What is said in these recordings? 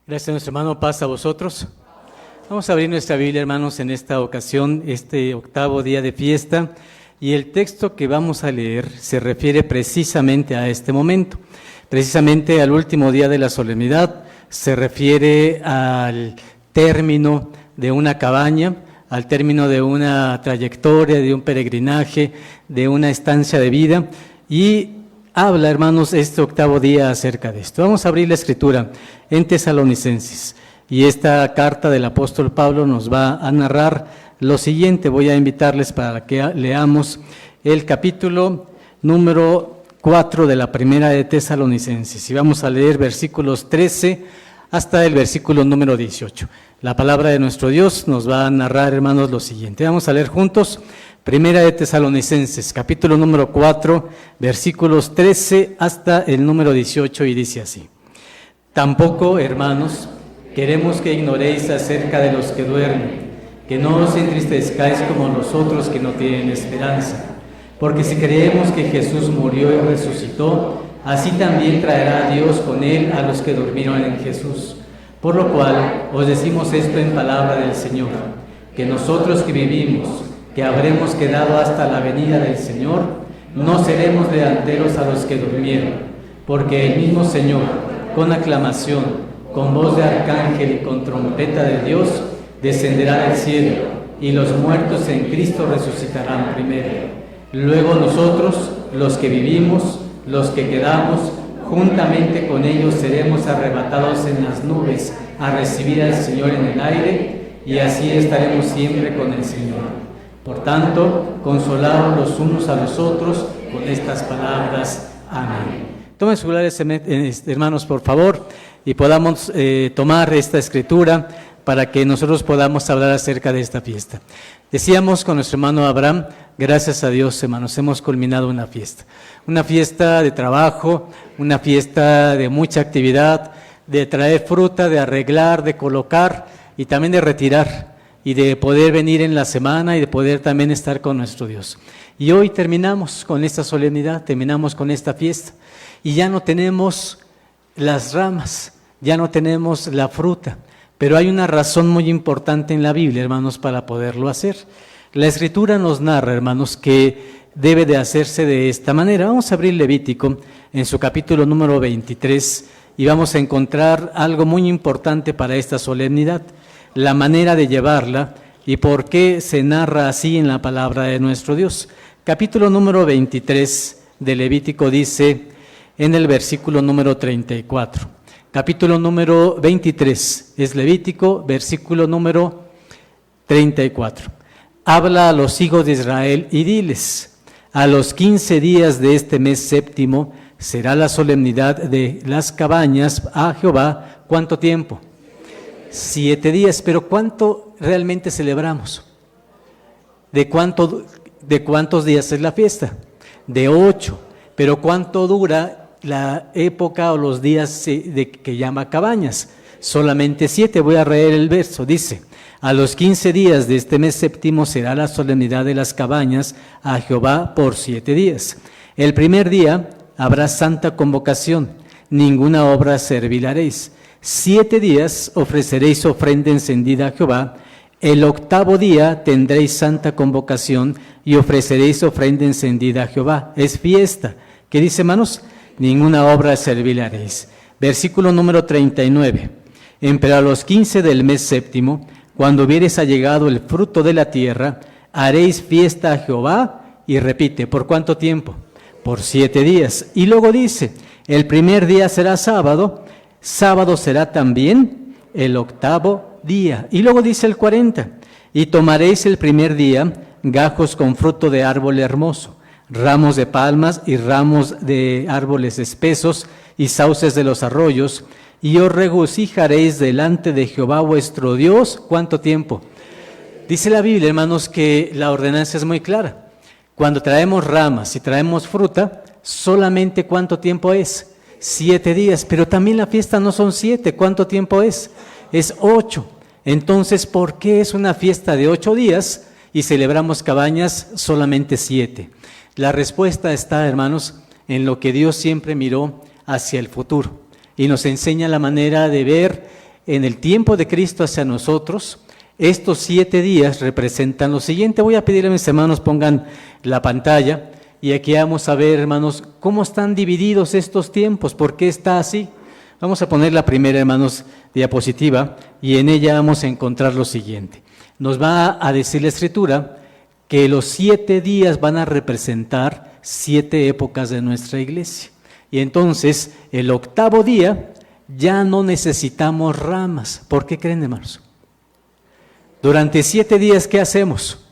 Gracias, nuestro hermano. Paz a vosotros. Vamos a abrir nuestra Biblia, hermanos, en esta ocasión, este octavo día de fiesta. Y el texto que vamos a leer se refiere precisamente a este momento, precisamente al último día de la solemnidad. Se refiere al término de una cabaña, al término de una trayectoria, de un peregrinaje, de una estancia de vida. Y habla, hermanos, este octavo día acerca de esto. Vamos a abrir la escritura en Tesalonicenses. Y esta carta del apóstol Pablo nos va a narrar lo siguiente. Voy a invitarles para que leamos el capítulo número 4 de la primera de Tesalonicenses. Y vamos a leer versículos 13 hasta el versículo número 18. La palabra de nuestro Dios nos va a narrar, hermanos, lo siguiente. Vamos a leer juntos Primera de Tesalonicenses, capítulo número 4, versículos 13 hasta el número 18, y dice así: Tampoco, hermanos, queremos que ignoréis acerca de los que duermen, que no os entristezcáis como los otros que no tienen esperanza. Porque si creemos que Jesús murió y resucitó, así también traerá Dios con él a los que durmieron en Jesús. Por lo cual os decimos esto en palabra del Señor, que nosotros que vivimos, que habremos quedado hasta la venida del Señor, no seremos delanteros a los que durmieron, porque el mismo Señor, con aclamación, con voz de arcángel y con trompeta de Dios, descenderá del cielo, y los muertos en Cristo resucitarán primero. Luego nosotros, los que vivimos, los que quedamos, juntamente con ellos seremos arrebatados en las nubes a recibir al Señor en el aire, y así estaremos siempre con el Señor. Por tanto, consolaos los unos a los otros con estas palabras. Amén. Tomen sus lugares, hermanos, por favor, y podamos tomar esta escritura para que nosotros podamos hablar acerca de esta fiesta. Decíamos con nuestro hermano Abraham, gracias a Dios, hermanos, hemos culminado una fiesta de trabajo, una fiesta de mucha actividad, de traer fruta, de arreglar, de colocar y también de retirar, y de poder venir en la semana y de poder también estar con nuestro Dios. Y hoy terminamos con esta solemnidad, terminamos con esta fiesta, y ya no tenemos las ramas, ya no tenemos la fruta, pero hay una razón muy importante en la Biblia, hermanos, para poderlo hacer. La Escritura nos narra, hermanos, que debe de hacerse de esta manera. Vamos a abrir Levítico en su capítulo número 23 y vamos a encontrar algo muy importante para esta solemnidad, la manera de llevarla y por qué se narra así en la palabra de nuestro Dios. Capítulo número 23 de Levítico dice en el versículo número 34. Capítulo número 23 es Levítico, versículo número 34. Habla a los hijos de Israel y diles: a los 15 días de este mes séptimo será la solemnidad de las cabañas a Jehová. ¿Cuánto tiempo? 7 días. Pero ¿cuánto realmente celebramos? ¿De cuántos días es la fiesta? De 8. Pero ¿cuánto dura la época o los días que llama cabañas? Solamente 7. Voy a leer el verso. Dice: a los 15 días de este mes séptimo será la solemnidad de las cabañas a Jehová por 7 días. El primer día habrá santa convocación, ninguna obra servil haréis. 7 días ofreceréis ofrenda encendida a Jehová. El octavo día tendréis santa convocación y ofreceréis ofrenda encendida a Jehová. Es fiesta. ¿Qué dice, hermanos? Ninguna obra servil haréis. Versículo número 39. Pero a los 15 del mes séptimo, cuando hubieres allegado el fruto de la tierra, haréis fiesta a Jehová. Y repite, ¿por cuánto tiempo? Por 7 días. Y luego dice: el primer día será sábado, sábado será también el octavo día. Y luego dice el 40, y tomaréis el primer día gajos con fruto de árbol hermoso, ramos de palmas y ramos de árboles espesos y sauces de los arroyos, y os regocijaréis delante de Jehová vuestro Dios. ¿Cuánto tiempo? Dice la Biblia, hermanos, que la ordenanza es muy clara. Cuando traemos ramas y traemos fruta, solamente ¿cuánto tiempo es? 7 días, pero también la fiesta no son 7. ¿Cuánto tiempo es? Es 8. Entonces, ¿por qué es una fiesta de 8 días y celebramos cabañas solamente 7? La respuesta está, hermanos, en lo que Dios siempre miró hacia el futuro y nos enseña la manera de ver en el tiempo de Cristo hacia nosotros, estos 7 días representan lo siguiente. Voy a pedirle a mis hermanos pongan la pantalla y aquí vamos a ver, hermanos, cómo están divididos estos tiempos, por qué está así. Vamos a poner la primera, hermanos, diapositiva y en ella vamos a encontrar lo siguiente. Nos va a decir la Escritura que los 7 días van a representar 7 épocas de nuestra iglesia. Y entonces, el 8º día ya no necesitamos ramas. ¿Por qué creen, hermanos? Durante 7 días, ¿qué hacemos?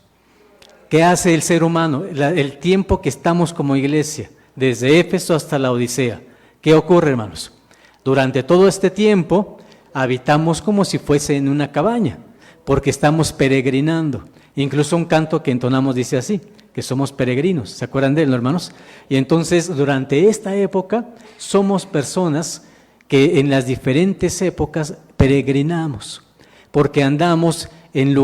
¿Qué hace el ser humano? El tiempo que estamos como iglesia, desde Éfeso hasta la Odisea. ¿Qué ocurre, hermanos? Durante todo este tiempo habitamos como si fuese en una cabaña, porque estamos peregrinando. Incluso un canto que entonamos dice así, que somos peregrinos. ¿Se acuerdan de él, hermanos? Y entonces, durante esta época, somos personas que en las diferentes épocas peregrinamos, porque andamos en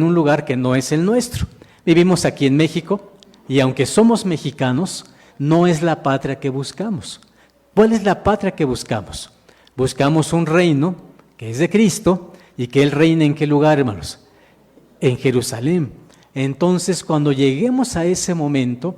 un lugar que no es el nuestro. Vivimos aquí en México y aunque somos mexicanos, no es la patria que buscamos. ¿Cuál es la patria que buscamos? Buscamos un reino que es de Cristo y que Él reina ¿en qué lugar, hermanos? En Jerusalén. Entonces, cuando lleguemos a ese momento,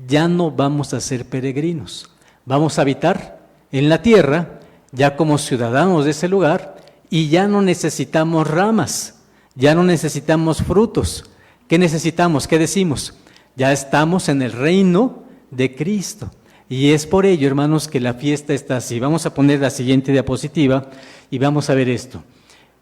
ya no vamos a ser peregrinos. Vamos a habitar en la tierra, ya como ciudadanos de ese lugar, y ya no necesitamos ramas, ya no necesitamos frutos. ¿Qué necesitamos? ¿Qué decimos? Ya estamos en el reino de Cristo. Y es por ello, hermanos, que la fiesta está así. Vamos a poner la siguiente diapositiva y vamos a ver esto.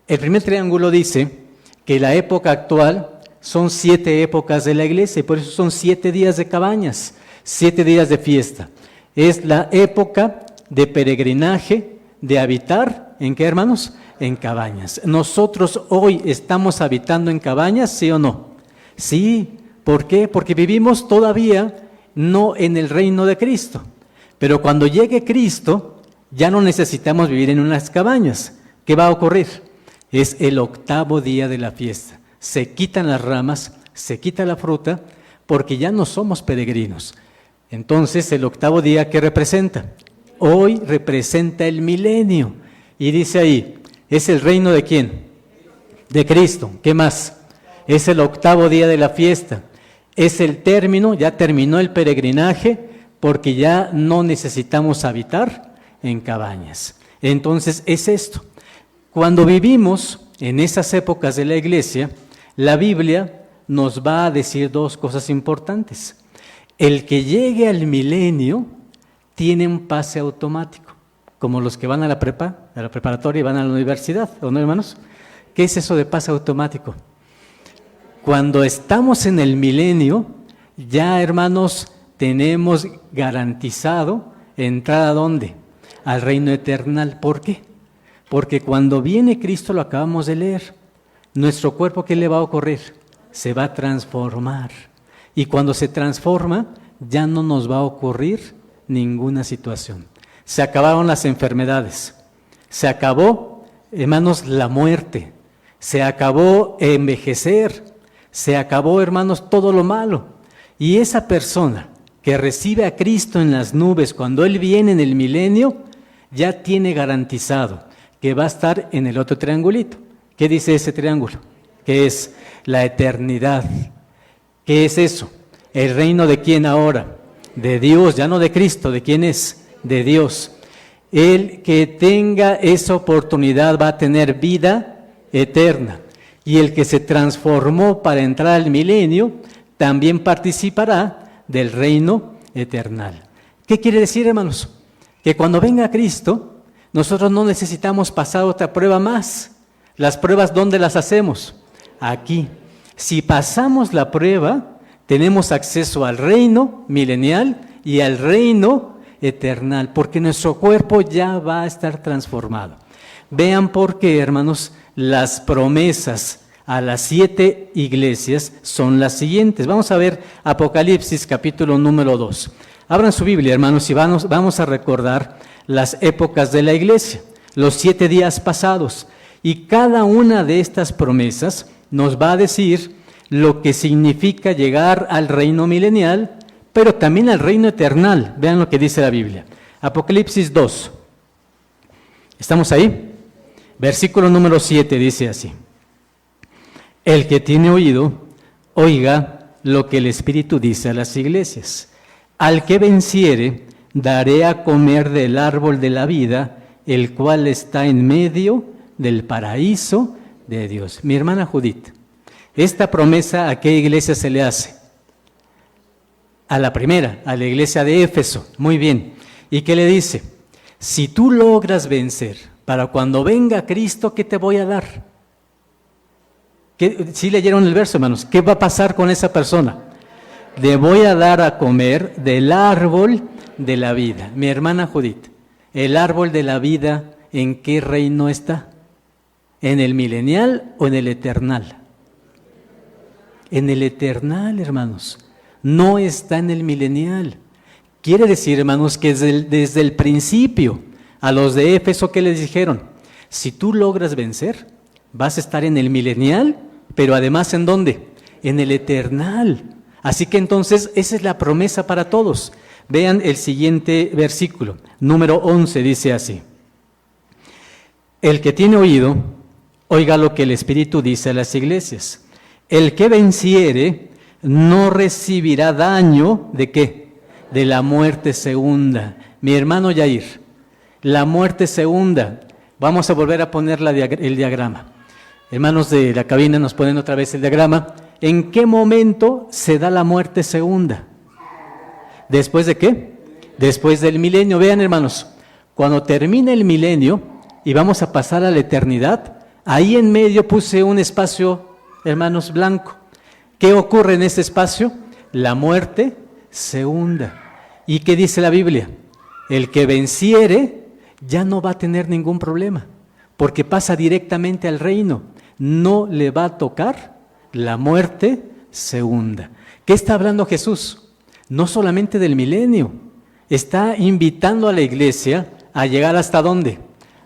El primer triángulo dice que la época actual son 7 épocas de la iglesia y por eso son 7 días de cabañas, 7 días de fiesta. Es la época de peregrinaje, de habitar, ¿en qué, hermanos? En cabañas. Nosotros hoy estamos habitando en cabañas, ¿sí o no? Sí. ¿Por qué? Porque vivimos todavía no en el reino de Cristo. Pero cuando llegue Cristo, ya no necesitamos vivir en unas cabañas. ¿Qué va a ocurrir? Es el 8º día de la fiesta. Se quitan las ramas, se quita la fruta, porque ya no somos peregrinos. Entonces, el 8º día, ¿qué representa? Hoy representa el milenio. Y dice ahí, ¿es el reino de quién? De Cristo. ¿Qué más? Es el 8º día de la fiesta. Es el término, ya terminó el peregrinaje, porque ya no necesitamos habitar en cabañas. Entonces, es esto. Cuando vivimos en esas épocas de la iglesia, la Biblia nos va a decir 2 cosas importantes. El que llegue al milenio tiene un pase automático, como los que van a la preparatoria y van a la universidad, ¿o no, hermanos? ¿Qué es eso de pase automático? Cuando estamos en el milenio, ya, hermanos, tenemos garantizado entrar ¿a dónde? Al reino eternal. ¿Por qué? Porque cuando viene Cristo, lo acabamos de leer, nuestro cuerpo, ¿qué le va a ocurrir? Se va a transformar. Y cuando se transforma, ya no nos va a ocurrir ninguna situación. Se acabaron las enfermedades. Se acabó, hermanos, la muerte. Se acabó envejecer. Se acabó, hermanos, todo lo malo. Y esa persona que recibe a Cristo en las nubes cuando Él viene en el milenio, ya tiene garantizado que va a estar en el otro triangulito. ¿Qué dice ese triángulo? Que es la eternidad. ¿Qué es eso? ¿El reino de quién ahora? De Dios, ya no de Cristo. ¿De quién es? De Dios. El que tenga esa oportunidad va a tener vida eterna. Y el que se transformó para entrar al milenio, también participará del reino eternal. ¿Qué quiere decir, hermanos? Que cuando venga Cristo, nosotros no necesitamos pasar otra prueba más. Las pruebas, ¿dónde las hacemos? Aquí. Si pasamos la prueba, tenemos acceso al reino milenial y al reino eternal, porque nuestro cuerpo ya va a estar transformado. Vean por qué, hermanos, las promesas a las 7 iglesias son las siguientes. Vamos a ver Apocalipsis capítulo número 2. Abran su Biblia, hermanos, y vamos a recordar las épocas de la iglesia, los 7 días pasados. Y cada una de estas promesas nos va a decir lo que significa llegar al reino milenial, pero también al reino eternal. Vean lo que dice la Biblia. Apocalipsis 2. ¿Estamos ahí? Versículo número 7 dice así: el que tiene oído, oiga lo que el Espíritu dice a las iglesias. Al que venciere, daré a comer del árbol de la vida, el cual está en medio del paraíso de Dios. Mi hermana Judith, ¿esta promesa a qué iglesia se le hace? A la primera, a la iglesia de Éfeso. Muy bien. ¿Y qué le dice? Si tú logras vencer, para cuando venga Cristo, ¿qué te voy a dar? ¿Sí leyeron el verso, hermanos? ¿Qué va a pasar con esa persona? Le voy a dar a comer del árbol de la vida. Mi hermana Judith, ¿el árbol de la vida en qué reino está? ¿En el milenial o en el eternal? En el eternal, hermanos. No está en el milenial. Quiere decir, hermanos, que desde el principio a los de Éfeso, ¿qué les dijeron? Si tú logras vencer, vas a estar en el milenial, pero además ¿en dónde? En el eternal. Así que entonces esa es la promesa para todos. Vean el siguiente versículo, número 11, dice así: el que tiene oído, oiga lo que el Espíritu dice a las iglesias. El que venciere no recibirá daño, ¿de qué? De la muerte segunda. Mi hermano Yair, la muerte segunda, vamos a volver a poner el diagrama. Hermanos de la cabina, nos ponen otra vez el diagrama. ¿En qué momento se da la muerte segunda? ¿Después de qué? Después del milenio. Vean, hermanos, cuando termine el milenio y vamos a pasar a la eternidad, ahí en medio puse un espacio, hermanos, blanco. ¿Qué ocurre en ese espacio? La muerte segunda. ¿Y qué dice la Biblia? El que venciere ya no va a tener ningún problema, porque pasa directamente al reino. No le va a tocar la muerte segunda. ¿Qué está hablando Jesús? No solamente del milenio, está invitando a la iglesia a llegar ¿hasta dónde?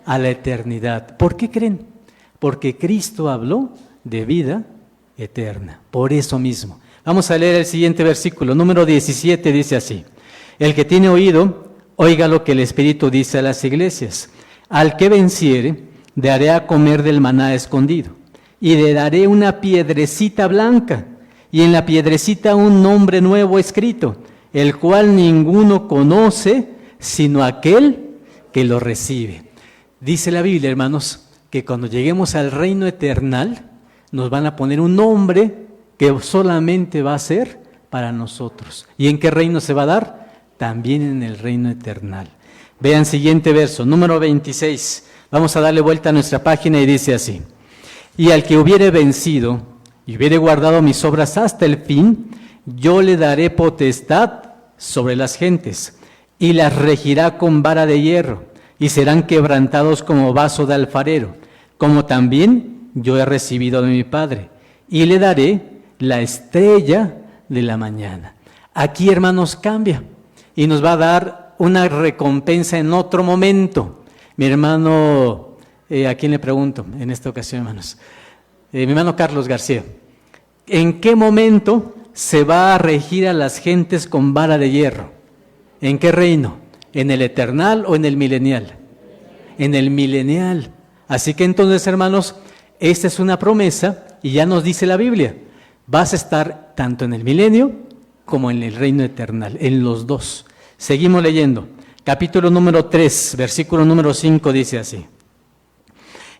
A la eternidad. ¿Por qué creen? Porque Cristo habló de vida eterna. Por eso mismo. Vamos a leer el siguiente versículo, número 17, dice así: el que tiene oído, oiga lo que el Espíritu dice a las iglesias. Al que venciere, daré a comer del maná escondido, y le daré una piedrecita blanca, y en la piedrecita un nombre nuevo escrito, el cual ninguno conoce, sino aquel que lo recibe. Dice la Biblia, hermanos, que cuando lleguemos al reino eternal, nos van a poner un nombre que solamente va a ser para nosotros. ¿Y en qué reino se va a dar? También en el reino eternal. Vean siguiente verso, número 26. Vamos a darle vuelta a nuestra página y dice así: y al que hubiere vencido y hubiere guardado mis obras hasta el fin, yo le daré potestad sobre las gentes, y las regirá con vara de hierro, y serán quebrantados como vaso de alfarero, como también yo he recibido de mi Padre, y le daré la estrella de la mañana. Aquí, hermanos, cambia, y nos va a dar una recompensa en otro momento. Mi hermano, ¿a quién le pregunto en esta ocasión, hermanos? Mi hermano Carlos García. ¿En qué momento se va a regir a las gentes con vara de hierro? ¿En qué reino? ¿En el eternal o en el milenial? En el milenial. Así que entonces, hermanos, esta es una promesa y ya nos dice la Biblia. Vas a estar tanto en el milenio como en el reino eternal, en los dos. Seguimos leyendo. Capítulo número 3, versículo número 5 dice así: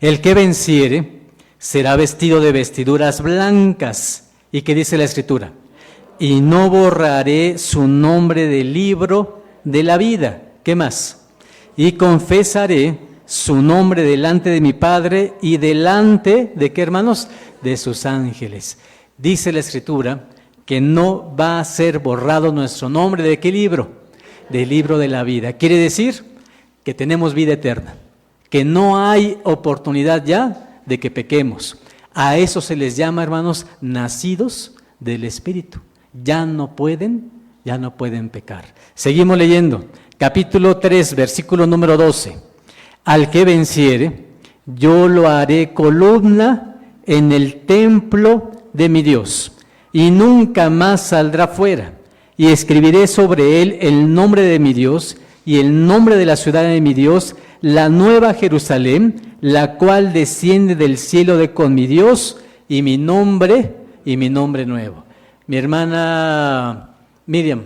el que venciere será vestido de vestiduras blancas. ¿Y qué dice la Escritura? Y no borraré su nombre del libro de la vida. ¿Qué más? Y confesaré su nombre delante de mi Padre y delante de ¿qué, hermanos? De sus ángeles. Dice la Escritura que no va a ser borrado nuestro nombre. ¿De qué libro? Del libro de la vida. Quiere decir que tenemos vida eterna, que no hay oportunidad ya de que pequemos. A eso se les llama, hermanos, nacidos del Espíritu. Ya no pueden pecar. Seguimos leyendo. Capítulo 3, versículo número 12. Al que venciere, yo lo haré columna en el templo de mi Dios, y nunca más saldrá fuera. Y escribiré sobre él el nombre de mi Dios y el nombre de la ciudad de mi Dios, la nueva Jerusalén, la cual desciende del cielo de con mi Dios y mi nombre nuevo. Mi hermana Miriam,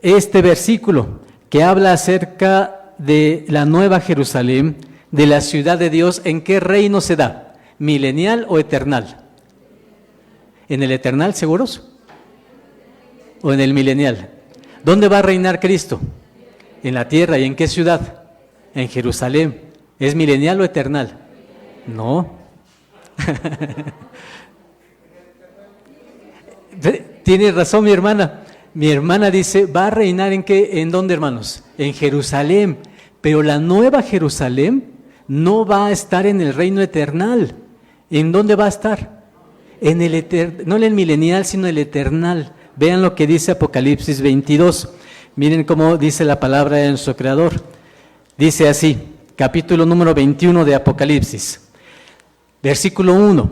este versículo que habla acerca de la nueva Jerusalén, de la ciudad de Dios, ¿en qué reino se da? ¿Milenial o eternal? ¿En el eternal, seguros? ¿O en el milenial? ¿Dónde va a reinar Cristo? En la tierra. ¿Y en qué ciudad? En Jerusalén. ¿Es milenial o eternal? No. Tiene razón mi hermana. Mi hermana dice, ¿va a reinar en qué? ¿En dónde, hermanos? En Jerusalén. Pero la nueva Jerusalén no va a estar en el reino eternal. ¿En dónde va a estar? En el no en el milenial, sino en el eternal. Vean lo que dice Apocalipsis 22. Miren cómo dice la palabra de nuestro Creador. Dice así, capítulo número 21 de Apocalipsis, versículo 1.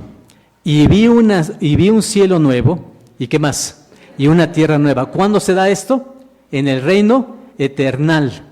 Y vi un cielo nuevo, ¿y qué más? Y una tierra nueva. ¿Cuándo se da esto? En el reino eternal.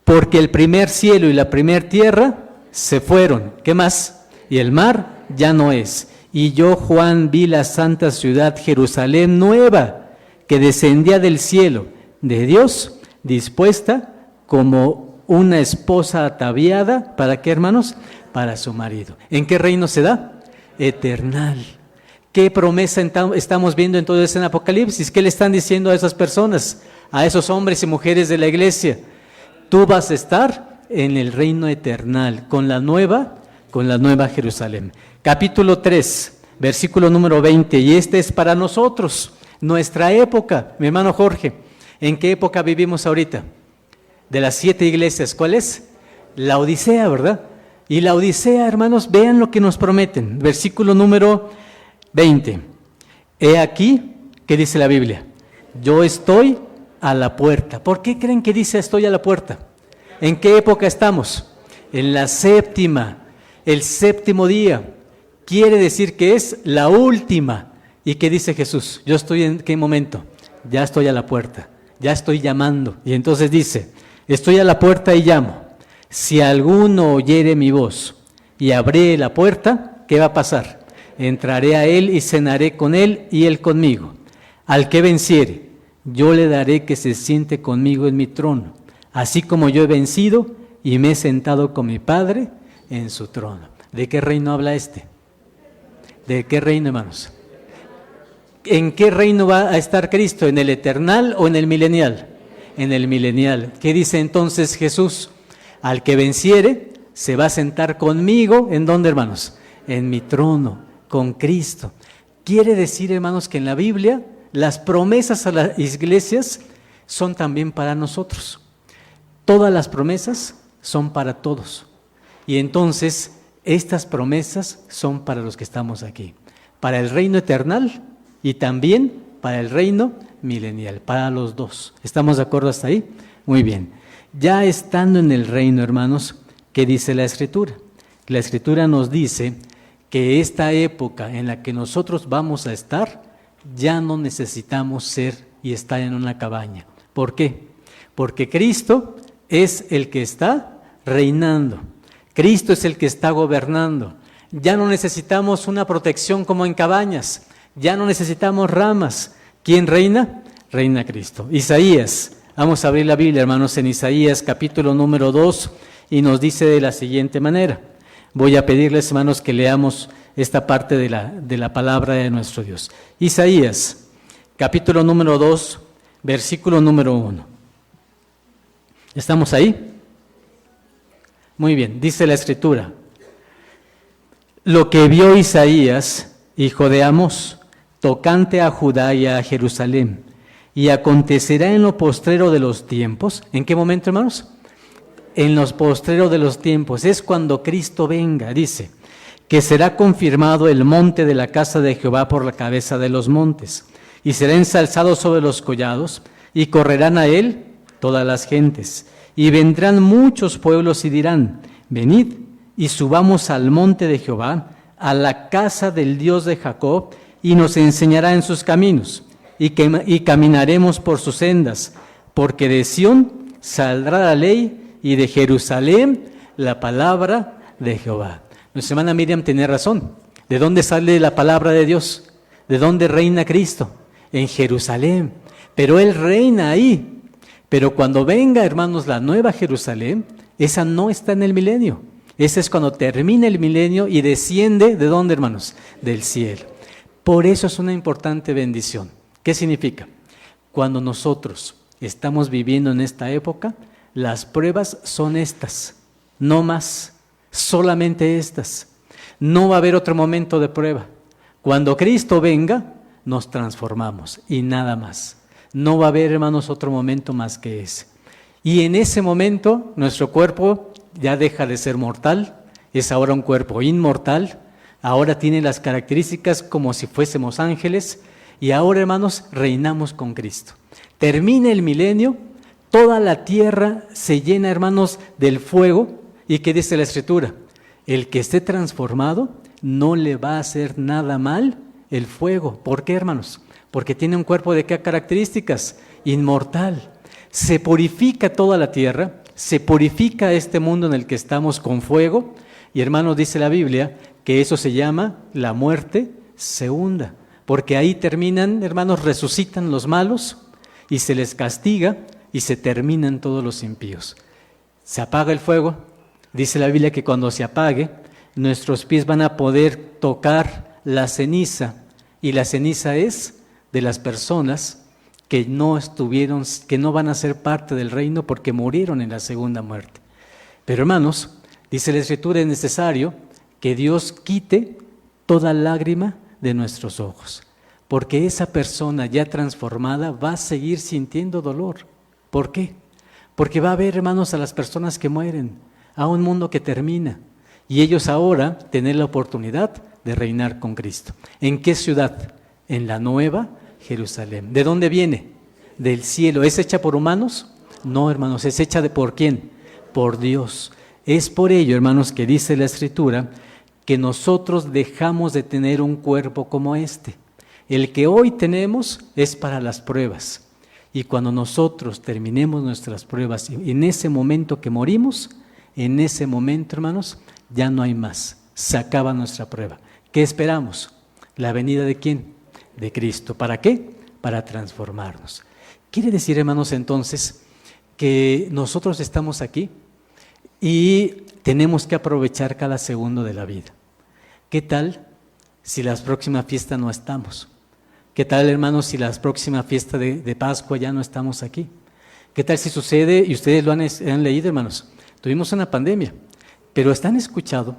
Porque el primer cielo y la primer tierra se fueron. ¿Qué más? Y el mar ya no es. Y yo, Juan, vi la santa ciudad Jerusalén nueva, que descendía del cielo de Dios, dispuesta como una esposa ataviada. ¿Para qué, hermanos? Para su marido. ¿En qué reino se da? Eternal. ¿Qué promesa estamos viendo entonces en Apocalipsis? ¿Qué le están diciendo a esas personas, a esos hombres y mujeres de la iglesia? Tú vas a estar en el reino eternal, con la nueva Jerusalén. Capítulo 3, versículo número 20, y este es para nosotros, nuestra época. Mi hermano Jorge, ¿en qué época vivimos ahorita? De las 7 iglesias, ¿cuál es? La Odisea, ¿verdad? Y la Odisea, hermanos, vean lo que nos prometen. Versículo número 20. He aquí, ¿qué dice la Biblia? Yo estoy a la puerta. ¿Por qué creen que dice estoy a la puerta? ¿En qué época estamos? En la séptima, el séptimo día. Quiere decir que es la última. ¿Y qué dice Jesús? Yo estoy en qué momento? Ya estoy a la puerta, ya estoy llamando. Y entonces dice, estoy a la puerta y llamo. Si alguno oyere mi voz y abriere la puerta, ¿qué va a pasar? Entraré a él y cenaré con él y él conmigo. Al que venciere, yo le daré que se siente conmigo en mi trono, así como yo he vencido y me he sentado con mi Padre en su trono. ¿De qué reino habla este? ¿De qué reino, hermanos? ¿En qué reino va a estar Cristo? ¿En el eternal o en el milenial? En el milenial. ¿Qué dice entonces Jesús? Al que venciere, se va a sentar conmigo. ¿En dónde, hermanos? En mi trono, con Cristo. Quiere decir, hermanos, que en la Biblia las promesas a las iglesias son también para nosotros. Todas las promesas son para todos. Y entonces, estas promesas son para los que estamos aquí. Para el reino eternal y también para el reino milenial, para los dos. ¿Estamos de acuerdo hasta ahí? Muy bien. Ya estando en el reino, hermanos, ¿qué dice la Escritura? La Escritura nos dice que esta época en la que nosotros vamos a estar, ya no necesitamos ser y estar en una cabaña. ¿Por qué? Porque Cristo es el que está reinando. Cristo es el que está gobernando. Ya no necesitamos una protección como en cabañas. Ya no necesitamos ramas. ¿Quién reina? Reina Cristo. Isaías. Vamos a abrir la Biblia, hermanos, en Isaías capítulo número 2 y nos dice de la siguiente manera. Voy a pedirles, hermanos, que leamos esta parte de la palabra de nuestro Dios. Isaías, capítulo número 2, versículo número 1. ¿Estamos ahí? Muy bien, dice la Escritura. Lo que vio Isaías, hijo de Amós, tocante a Judá y a Jerusalén, y acontecerá en lo postrero de los tiempos. ¿En qué momento, hermanos? En los postreros de los tiempos, es cuando Cristo venga, dice, que será confirmado el monte de la casa de Jehová por la cabeza de los montes, y será ensalzado sobre los collados, y correrán a él todas las gentes, y vendrán muchos pueblos y dirán, venid, y subamos al monte de Jehová, a la casa del Dios de Jacob, y nos enseñará en sus caminos, y caminaremos por sus sendas, porque de Sión saldrá la ley, y de Jerusalén la palabra de Jehová. Nuestra hermana Miriam tiene razón. ¿De dónde sale la palabra de Dios? ¿De dónde reina Cristo? En Jerusalén. Pero Él reina ahí. Pero cuando venga, hermanos, la nueva Jerusalén, esa no está en el milenio. Esa es cuando termina el milenio y desciende, ¿de dónde, hermanos? Del cielo. Por eso es una importante bendición. ¿Qué significa? Cuando nosotros estamos viviendo en esta época, las pruebas son estas, no más, solamente estas. No va a haber otro momento de prueba. Cuando Cristo venga, nos transformamos y nada más. No va a haber, hermanos, otro momento más que ese. Y en ese momento, nuestro cuerpo ya deja de ser mortal, es ahora un cuerpo inmortal, ahora tiene las características como si fuésemos ángeles, y ahora, hermanos, reinamos con Cristo. Termina el milenio, toda la tierra se llena, hermanos, del fuego, y ¿qué dice la Escritura? El que esté transformado no le va a hacer nada mal el fuego. ¿Por qué, hermanos? Porque tiene un cuerpo de qué características? Inmortal. Se purifica toda la tierra, se purifica este mundo en el que estamos con fuego, y hermanos, dice la Biblia que eso se llama la muerte segunda, porque ahí terminan, hermanos, resucitan los malos y se les castiga y se terminan todos los impíos. Se apaga el fuego, dice la Biblia que cuando se apague, nuestros pies van a poder tocar la ceniza, y la ceniza es de las personas que no van a ser parte del reino porque murieron en la segunda muerte. Pero hermanos, dice la Escritura, es necesario que Dios quite toda lágrima de nuestros ojos, porque esa persona ya transformada va a seguir sintiendo dolor. ¿Por qué? Porque va a ver, hermanos, a las personas que mueren, a un mundo que termina, y ellos ahora tener la oportunidad de reinar con Cristo. ¿En qué ciudad? En la nueva Jerusalén. ¿De dónde viene? Del cielo. ¿Es hecha por humanos? No, hermanos, es hecha ¿por quién? Por Dios. Es por ello, hermanos, que dice la Escritura que nosotros dejamos de tener un cuerpo como este. El que hoy tenemos es para las pruebas. Y cuando nosotros terminemos nuestras pruebas, en ese momento que morimos, en ese momento, hermanos, ya no hay más. Se acaba nuestra prueba. ¿Qué esperamos? ¿La venida de quién? De Cristo. ¿Para qué? Para transformarnos. Quiere decir, hermanos, entonces, que nosotros estamos aquí y tenemos que aprovechar cada segundo de la vida. ¿Qué tal si la próxima fiesta no estamos? ¿Qué tal, hermanos, si la próxima fiesta de Pascua ya no estamos aquí? ¿Qué tal si sucede, y ustedes lo han leído, hermanos? Tuvimos una pandemia, pero ¿han escuchado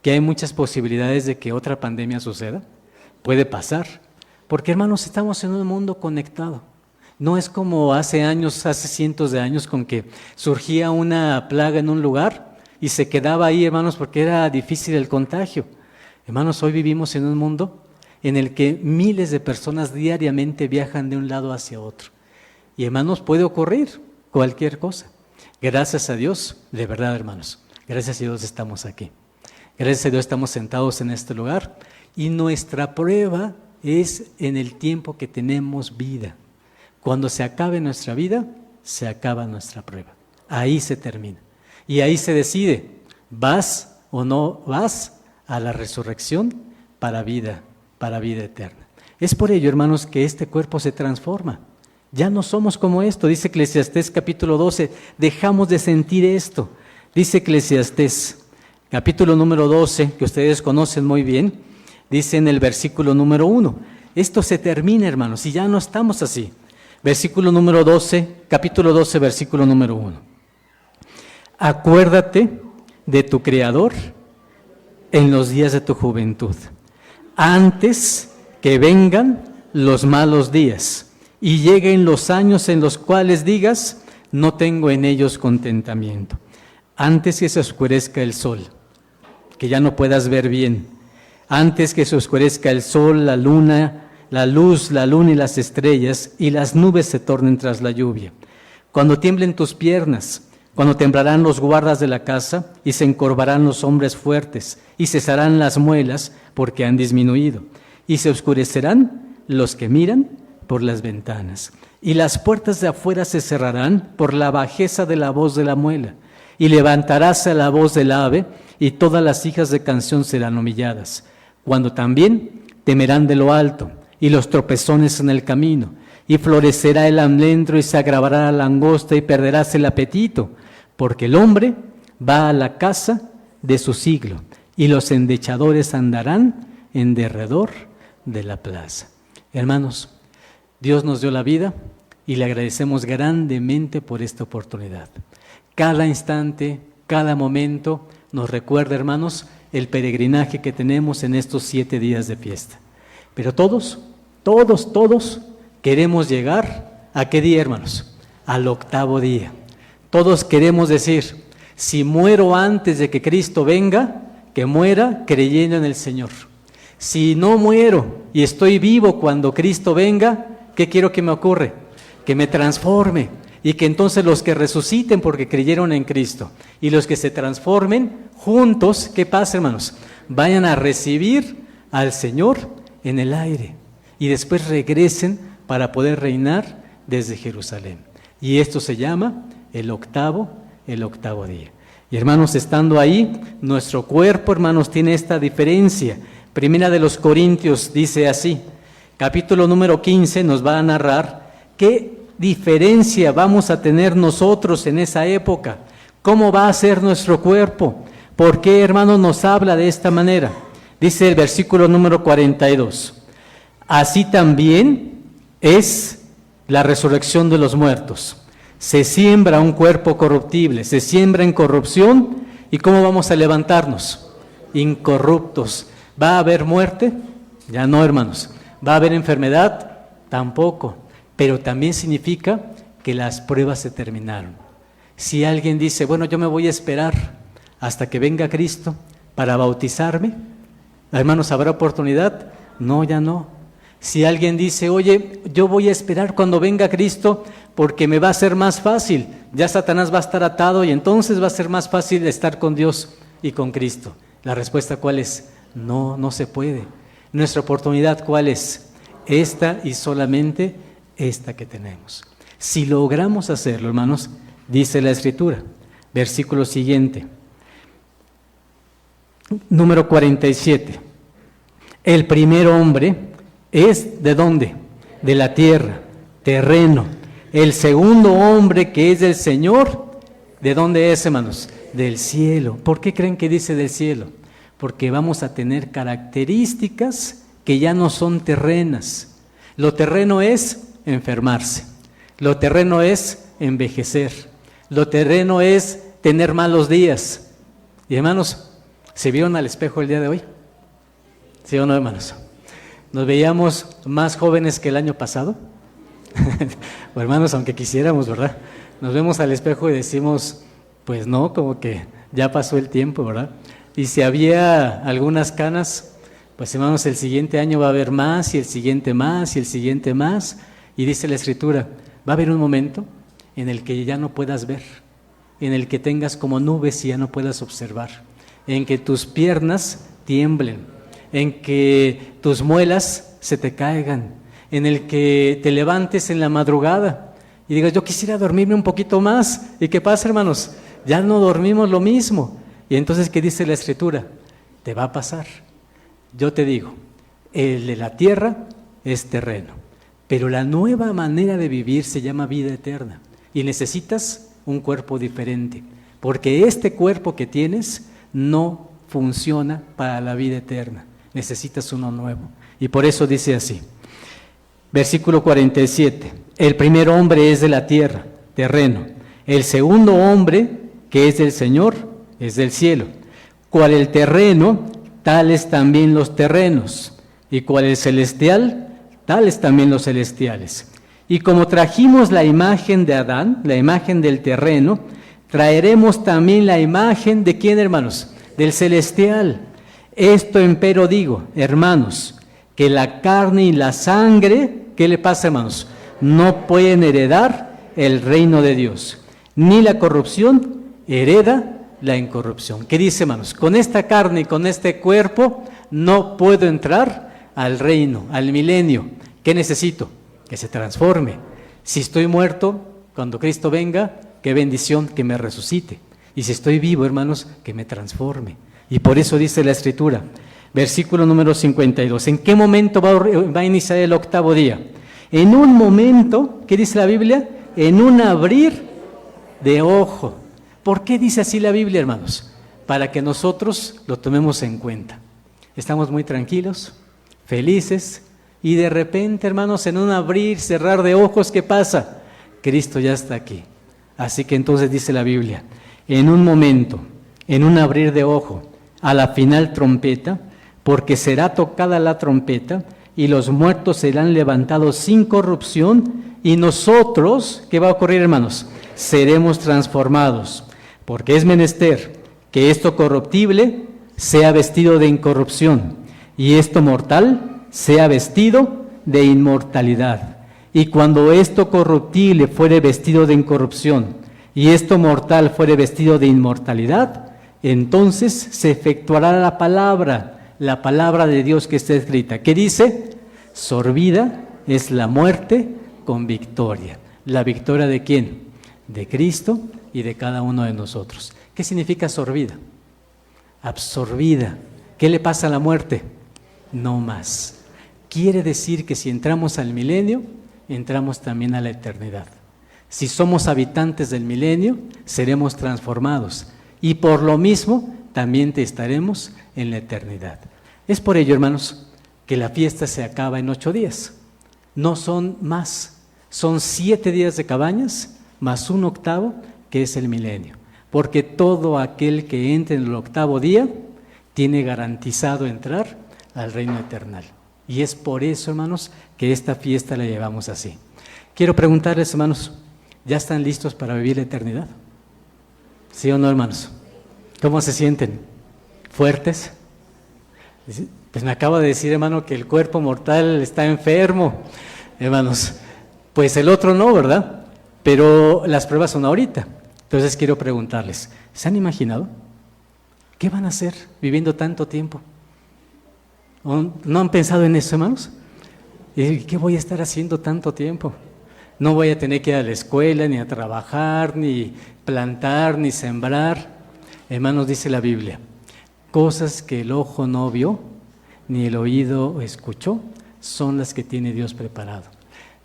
que hay muchas posibilidades de que otra pandemia suceda? Puede pasar, porque, hermanos, estamos en un mundo conectado. No es como hace años, hace cientos de años, con que surgía una plaga en un lugar y se quedaba ahí, hermanos, porque era difícil el contagio. Hermanos, hoy vivimos en un mundo en el que miles de personas diariamente viajan de un lado hacia otro. Y, hermanos, puede ocurrir cualquier cosa. Gracias a Dios, de verdad, hermanos, gracias a Dios estamos aquí. Gracias a Dios estamos sentados en este lugar, y nuestra prueba es en el tiempo que tenemos vida. Cuando se acabe nuestra vida, se acaba nuestra prueba. Ahí se termina. Y ahí se decide, ¿vas o no vas a la resurrección para vida eterna? Es por ello, hermanos, que este cuerpo se transforma. Ya no somos como esto. Dice Eclesiastés capítulo 12, dejamos de sentir esto. Dice Eclesiastés capítulo número 12, que ustedes conocen muy bien, dice en el versículo número 1, esto se termina, hermanos, y ya no estamos así. Versículo número 12, capítulo 12, versículo número 1. Acuérdate de tu Creador en los días de tu juventud, antes que vengan los malos días y lleguen los años en los cuales digas, no tengo en ellos contentamiento. Antes que se oscurezca el sol, que ya no puedas ver bien, antes que se oscurezca el sol, la luna, la luz, la luna y las estrellas, y las nubes se tornen tras la lluvia. Cuando tiemblen tus piernas, cuando temblarán los guardas de la casa, y se encorvarán los hombres fuertes, y cesarán las muelas, porque han disminuido, y se oscurecerán los que miran por las ventanas, y las puertas de afuera se cerrarán por la bajeza de la voz de la muela, y levantaráse la voz del ave, y todas las hijas de canción serán humilladas, cuando también temerán de lo alto, y los tropezones en el camino, y florecerá el almendro, y se agravará la langosta, y perderáse el apetito, porque el hombre va a la casa de su siglo, y los endechadores andarán en derredor de la plaza. Hermanos, Dios nos dio la vida y le agradecemos grandemente por esta oportunidad. Cada instante, cada momento nos recuerda, hermanos, el peregrinaje que tenemos en estos 7 días de fiesta. Pero todos queremos llegar ¿a qué día, hermanos? Al 8º día. Todos queremos decir, si muero antes de que Cristo venga, que muera creyendo en el Señor. Si no muero y estoy vivo cuando Cristo venga, ¿qué quiero que me ocurra? Que me transforme y que entonces los que resuciten porque creyeron en Cristo y los que se transformen juntos, ¿qué pasa, hermanos? Vayan a recibir al Señor en el aire y después regresen para poder reinar desde Jerusalén. Y esto se llama el octavo día. Y hermanos, estando ahí, nuestro cuerpo, hermanos, tiene esta diferencia. Primera de los Corintios dice así, capítulo número 15 nos va a narrar qué diferencia vamos a tener nosotros en esa época, cómo va a ser nuestro cuerpo, por qué, hermanos, nos habla de esta manera. Dice el versículo número 42, así también es la resurrección de los muertos. Se siembra un cuerpo corruptible, se siembra en corrupción, ¿y cómo vamos a levantarnos? Incorruptos. ¿Va a haber muerte? Ya no, hermanos. ¿Va a haber enfermedad? Tampoco. Pero también significa que las pruebas se terminaron. Si alguien dice, bueno, yo me voy a esperar hasta que venga Cristo para bautizarme, hermanos, ¿habrá oportunidad? No, ya no. Si alguien dice, oye, yo voy a esperar cuando venga Cristo porque me va a ser más fácil, ya Satanás va a estar atado y entonces va a ser más fácil estar con Dios y con Cristo. La respuesta, ¿cuál es? No, no se puede. Nuestra oportunidad, ¿cuál es? Esta y solamente esta que tenemos. Si logramos hacerlo, hermanos, dice la Escritura, versículo siguiente, número 47. El primer hombre es ¿de dónde? De la tierra, terreno. El segundo hombre, que es del Señor, ¿de dónde es, hermanos? Del cielo. ¿Por qué creen que dice del cielo? Porque vamos a tener características que ya no son terrenas. Lo terreno es enfermarse, lo terreno es envejecer, lo terreno es tener malos días. Y hermanos, ¿se vieron al espejo el día de hoy? ¿Sí o no, hermanos? ¿Nos veíamos más jóvenes que el año pasado? O hermanos, aunque quisiéramos, ¿verdad? Nos vemos al espejo y decimos, pues no, como que ya pasó el tiempo, ¿verdad? Y si había algunas canas, pues hermanos, el siguiente año va a haber más, y el siguiente más, y el siguiente más. Y dice la Escritura, va a haber un momento en el que ya no puedas ver, en el que tengas como nubes y ya no puedas observar, en que tus piernas tiemblen, en que tus muelas se te caigan, en el que te levantes en la madrugada y digas, yo quisiera dormirme un poquito más. ¿Y qué pasa, hermanos? Ya no dormimos lo mismo. Y entonces, ¿qué dice la Escritura? Te va a pasar. Yo te digo, el de la tierra es terreno, pero la nueva manera de vivir se llama vida eterna. Y necesitas un cuerpo diferente, porque este cuerpo que tienes no funciona para la vida eterna. Necesitas uno nuevo. Y por eso dice así, versículo 47, el primer hombre es de la tierra, terreno. El segundo hombre, que es del Señor, es del cielo. Cual el terreno, tales también los terrenos. Y cual el celestial, tales también los celestiales. Y como trajimos la imagen de Adán, la imagen del terreno, traeremos también la imagen de ¿quién, hermanos? Del celestial. Esto empero digo, hermanos, que la carne y la sangre, ¿qué le pasa, hermanos? No pueden heredar el reino de Dios, ni la corrupción hereda la incorrupción. ¿Qué dice, hermanos? Con esta carne y con este cuerpo no puedo entrar al reino, al milenio. ¿Qué necesito? Que se transforme. Si estoy muerto, cuando Cristo venga, qué bendición que me resucite. Y si estoy vivo, hermanos, que me transforme. Y por eso dice la Escritura, versículo número 52, ¿en qué momento va a iniciar el octavo día? En un momento, ¿qué dice la Biblia? En un abrir de ojo. ¿Por qué dice así la Biblia, hermanos? Para que nosotros lo tomemos en cuenta. Estamos muy tranquilos, felices, y de repente, hermanos, en un abrir, cerrar de ojos, ¿qué pasa? Cristo ya está aquí. Así que entonces dice la Biblia, en un momento, en un abrir de ojo, a la final trompeta, porque será tocada la trompeta, y los muertos serán levantados sin corrupción, y nosotros, ¿qué va a ocurrir, hermanos? Seremos transformados, porque es menester que esto corruptible sea vestido de incorrupción, y esto mortal sea vestido de inmortalidad. Y cuando esto corruptible fuere vestido de incorrupción, y esto mortal fuere vestido de inmortalidad, entonces se efectuará la palabra de Dios que está escrita. ¿Qué dice? Sorbida es la muerte con victoria. ¿La victoria de quién? De Cristo y de cada uno de nosotros. ¿Qué significa sorbida? Absorbida. ¿Qué le pasa a la muerte? No más. Quiere decir que si entramos al milenio, entramos también a la eternidad. Si somos habitantes del milenio, seremos transformados y por lo mismo también estaremos en la eternidad. Es por ello, hermanos, que la fiesta se acaba en 8 días. No son más, son 7 días de cabañas más un octavo que es el milenio. Porque todo aquel que entre en el octavo día tiene garantizado entrar al reino eterno. Y es por eso, hermanos, que esta fiesta la llevamos así. Quiero preguntarles, hermanos, ¿ya están listos para vivir la eternidad? ¿Sí o no, hermanos? ¿Cómo se sienten? ¿Fuertes? Pues me acaba de decir, hermano, que el cuerpo mortal está enfermo. Hermanos, pues el otro no, ¿verdad? Pero las pruebas son ahorita. Entonces quiero preguntarles, ¿se han imaginado? ¿Qué van a hacer viviendo tanto tiempo? ¿No han pensado en eso, hermanos? ¿Qué voy a estar haciendo tanto tiempo? No voy a tener que ir a la escuela, ni a trabajar, ni plantar, ni sembrar. Hermanos, dice la Biblia, cosas que el ojo no vio, ni el oído escuchó, son las que tiene Dios preparado.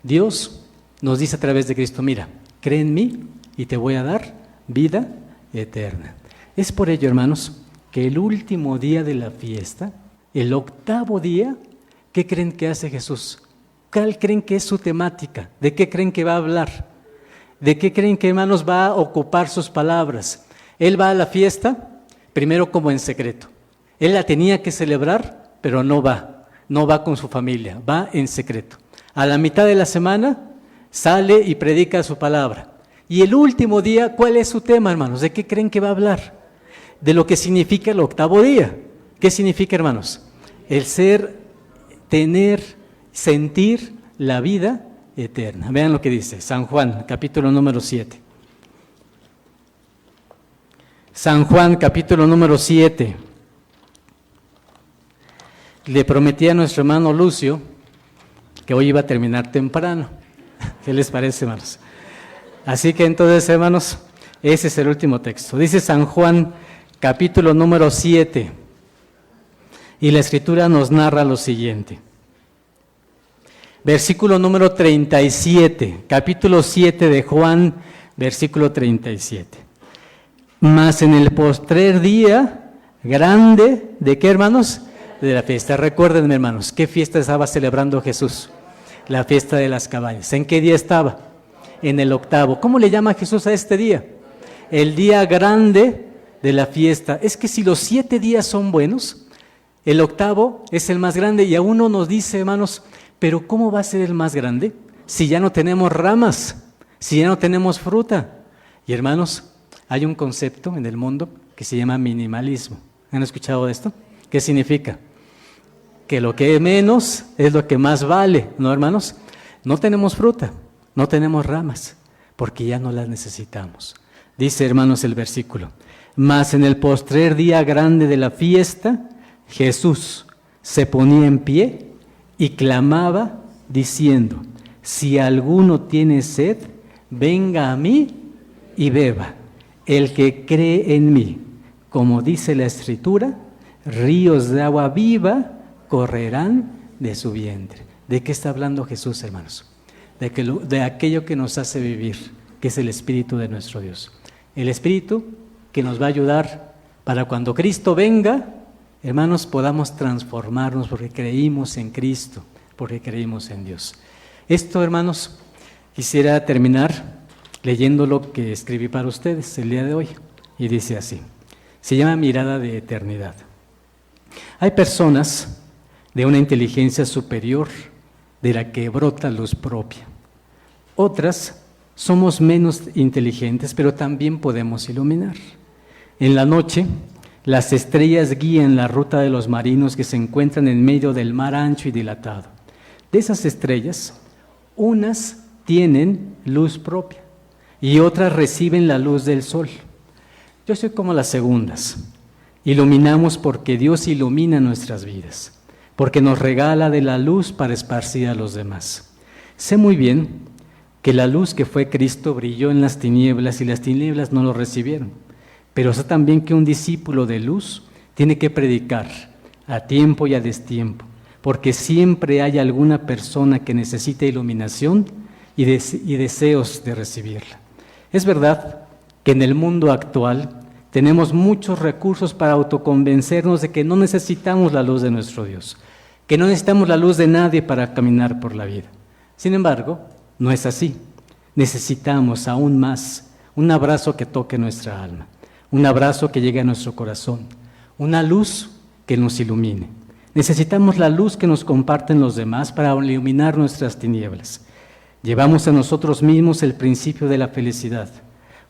Dios nos dice a través de Cristo, mira, cree en mí y te voy a dar vida eterna. Es por ello, hermanos, que el último día de la fiesta, el octavo día, ¿qué creen que hace Jesús? ¿Cuál creen que es su temática? ¿De qué creen que va a hablar? ¿De qué creen que, hermanos, va a ocupar sus palabras? Él va a la fiesta, primero como en secreto. Él la tenía que celebrar, pero no va con su familia, va en secreto. A la mitad de la semana sale y predica su palabra. Y el último día, ¿cuál es su tema, hermanos? ¿De qué creen que va a hablar? De lo que significa el octavo día. ¿Qué significa, hermanos? El ser, tener, sentir la vida eterna. Vean lo que dice San Juan, capítulo número 7. San Juan, capítulo número 7. Le prometí a nuestro hermano Lucio que hoy iba a terminar temprano. ¿Qué les parece, hermanos? Así que entonces, hermanos, ese es el último texto. Dice San Juan, capítulo número 7. Y la Escritura nos narra lo siguiente. Versículo número 37, capítulo 7 de Juan, versículo 37. Mas en el postrer día grande, ¿de qué, hermanos? De la fiesta. Recuérdenme, hermanos, ¿qué fiesta estaba celebrando Jesús? La fiesta de las cabañas. ¿En qué día estaba? En el octavo. ¿Cómo le llama Jesús a este día? El día grande de la fiesta. Es que si los 7 días son buenos, el octavo es el más grande y a uno nos dice, hermanos, pero ¿cómo va a ser el más grande si ya no tenemos ramas, si ya no tenemos fruta? Y hermanos, hay un concepto en el mundo que se llama minimalismo. ¿Han escuchado de esto? ¿Qué significa? Que lo que es menos es lo que más vale, ¿no, hermanos? No tenemos fruta, no tenemos ramas, porque ya no las necesitamos. Dice, hermanos, el versículo, mas en el postrer día grande de la fiesta, Jesús se ponía en pie y clamaba diciendo, si alguno tiene sed, venga a mí y beba. el que cree en mí, como dice la Escritura, ríos de agua viva correrán de su vientre. ¿De qué está hablando Jesús, hermanos? De aquello que nos hace vivir, que es el Espíritu de nuestro Dios. El Espíritu que nos va a ayudar para cuando Cristo venga, hermanos, podamos transformarnos porque creímos en Cristo, porque creímos en Dios. Esto, hermanos, quisiera terminar leyendo lo que escribí para ustedes el día de hoy. Y dice así, se llama Mirada de Eternidad. Hay personas de una inteligencia superior de la que brota luz propia. Otras somos menos inteligentes, pero también podemos iluminar. En la noche, las estrellas guían la ruta de los marinos que se encuentran en medio del mar ancho y dilatado. De esas estrellas, unas tienen luz propia y otras reciben la luz del sol. Yo soy como las segundas. Iluminamos porque Dios ilumina nuestras vidas, porque nos regala de la luz para esparcir a los demás. Sé muy bien que la luz que fue Cristo brilló en las tinieblas y las tinieblas no lo recibieron. Pero sé también que un discípulo de luz tiene que predicar a tiempo y a destiempo, porque siempre hay alguna persona que necesita iluminación y deseos de recibirla. Es verdad que en el mundo actual tenemos muchos recursos para autoconvencernos de que no necesitamos la luz de nuestro Dios, que no necesitamos la luz de nadie para caminar por la vida. Sin embargo, no es así. Necesitamos aún más un abrazo que toque nuestra alma, un abrazo que llegue a nuestro corazón, una luz que nos ilumine. Necesitamos la luz que nos comparten los demás para iluminar nuestras tinieblas. Llevamos a nosotros mismos el principio de la felicidad.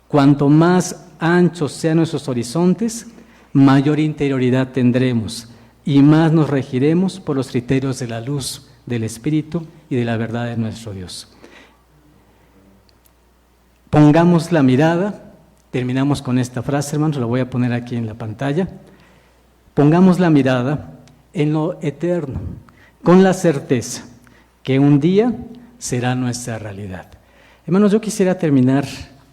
Cuanto más anchos sean nuestros horizontes, mayor interioridad tendremos y más nos regiremos por los criterios de la luz, del Espíritu y de la verdad de nuestro Dios. Pongamos la mirada, terminamos con esta frase, hermanos, la voy a poner aquí en la pantalla. Pongamos la mirada en lo eterno, con la certeza que un día será nuestra realidad. Hermanos, yo quisiera terminar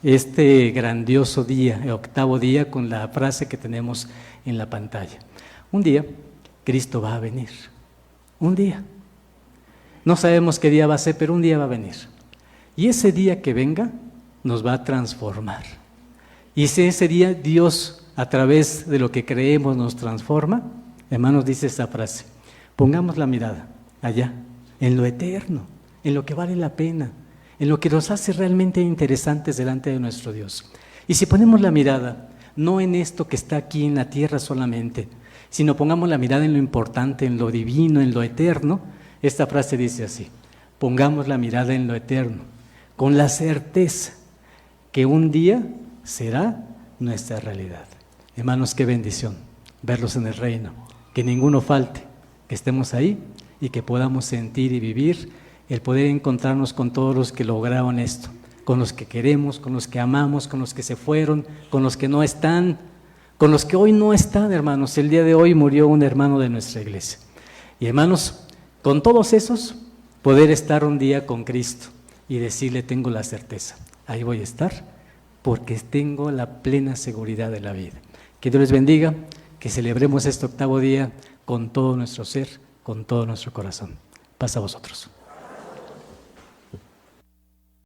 este grandioso día, el 8º día, con la frase que tenemos en la pantalla. Un día, Cristo va a venir. Un día. No sabemos qué día va a ser, pero un día va a venir. Y ese día que venga, nos va a transformar. Y si ese día Dios, a través de lo que creemos, nos transforma, hermanos, dice esta frase, pongamos la mirada allá, en lo eterno, en lo que vale la pena, en lo que nos hace realmente interesantes delante de nuestro Dios. Y si ponemos la mirada, no en esto que está aquí en la tierra solamente, sino pongamos la mirada en lo importante, en lo divino, en lo eterno, esta frase dice así, pongamos la mirada en lo eterno, con la certeza que un día será nuestra realidad. Hermanos, qué bendición verlos en el reino, que ninguno falte, que estemos ahí y que podamos sentir y vivir el poder encontrarnos con todos los que lograron esto, con los que queremos, con los que amamos, con los que se fueron, con los que no están, con los que hoy no están, hermanos. El día de hoy murió un hermano de nuestra iglesia. Y hermanos, con todos esos, poder estar un día con Cristo y decirle, tengo la certeza, ahí voy a estar, porque tengo la plena seguridad de la vida. Que Dios les bendiga, que celebremos este 8º día con todo nuestro ser, con todo nuestro corazón. Paz a vosotros.